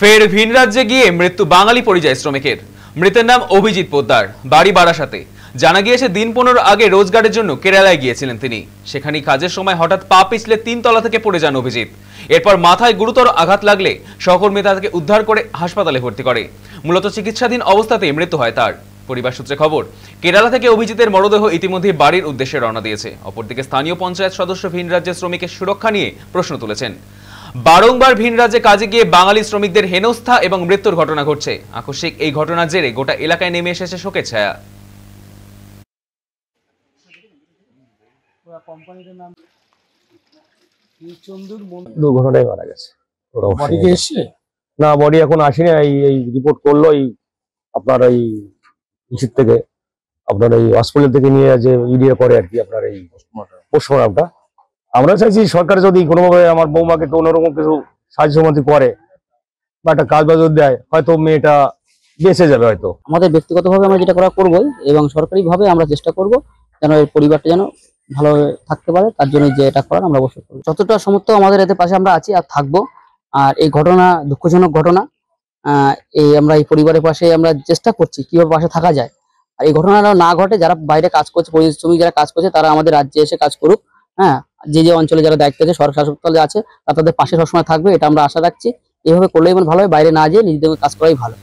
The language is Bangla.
ফের ভিন রাজ্যে গিয়ে মৃত্যু বাঙালি পরিযায়ী শ্রমিকের। মৃতের নাম অভিজিৎ পোদ্দার, বাড়ি বারাসাতে। জানা গিয়েছে দিন 15 আগে রোজগারের জন্য কেরালায় গিয়েছিলেন তিনি। সেখানে কাজের সময় হঠাৎ পা পিছলে 3 তলা থেকে পড়ে যান অভিজিৎ। এরপর মাথায় গুরুতর আঘাত লাগলে সহকর্মী তাকে উদ্ধার করে হাসপাতালে ভর্তি করে। মূলত চিকিৎসাধীন অবস্থাতেই মৃত্যু হয় তার। পরিবার সূত্রে খবর, কেরালা থেকে অভিজিতের মরদেহ ইতিমধ্যে বাড়ির উদ্দেশ্যে রওনা দিয়েছে। অপরদিকে স্থানীয় পঞ্চায়েত সদস্য ভিন রাজ্যের শ্রমিকের সুরক্ষা নিয়ে প্রশ্ন তুলেছেন। বারংবার ভিন রাজ্যে কাজে গিয়ে বাঙালি শ্রমিকদের হেনস্থা এবং মৃত্যুর ঘটনা ঘটছে। আকস্মিক এই ঘটনার জেরে গোটা এলাকায় নেমে এসেছে শোকের ছায়া। দুর্ঘটনায় মারা গেছে। না, বডি এখন আসেনি। এই রিপোর্ট করলো আপনার এই ইসির থেকে, আপনার এই হসপিটাল থেকে নিয়ে যে ইডিএ করে আর কি, আপনার এই পোস্টমর্টমটা। আমরা চাইছি সরকার যদি কোনোভাবে আমার বৌমাকে তো অন্যরকম কিছু সাহায্য সমাধি করে বা একটা কাজ বাজ দেয়, হয়তো মেয়েটা বেঁচে যাবে। হয়তো আমাদের ব্যক্তিগতভাবে আমরা যেটা করা করবোই, এবং সরকারিভাবে আমরা চেষ্টা করব যেন এই পরিবারটা যেন ভালোভাবে থাকতে পারে। তার জন্য যে এটা করার আমরা অবশ্যই করবো। যতটা সমর্থ আমাদের এতে পাশে আমরা আছি আর থাকবো। আর এই ঘটনা দুঃখজনক ঘটনা। আমরা এই পরিবারের পাশে আমরা চেষ্টা করছি কিভাবে পাশে থাকা যায়। আর এই ঘটনাটা না ঘটে, যারা বাইরে কাজ করছে, পরিযায়ী শ্রমিক যারা কাজ করছে, তারা আমাদের রাজ্যে এসে কাজ করুক। হ্যাঁ, যে অঞ্চলে যারা দায়িত্ব আছে, সরকার শাসক দলে আছে, তারা তাদের পাশে সবসময় থাকবে, এটা আমরা আশা রাখছি। এইভাবে করলেই ভালো হয়, বাইরে না যেয়ে নিজেদের কাজ করাই ভালো।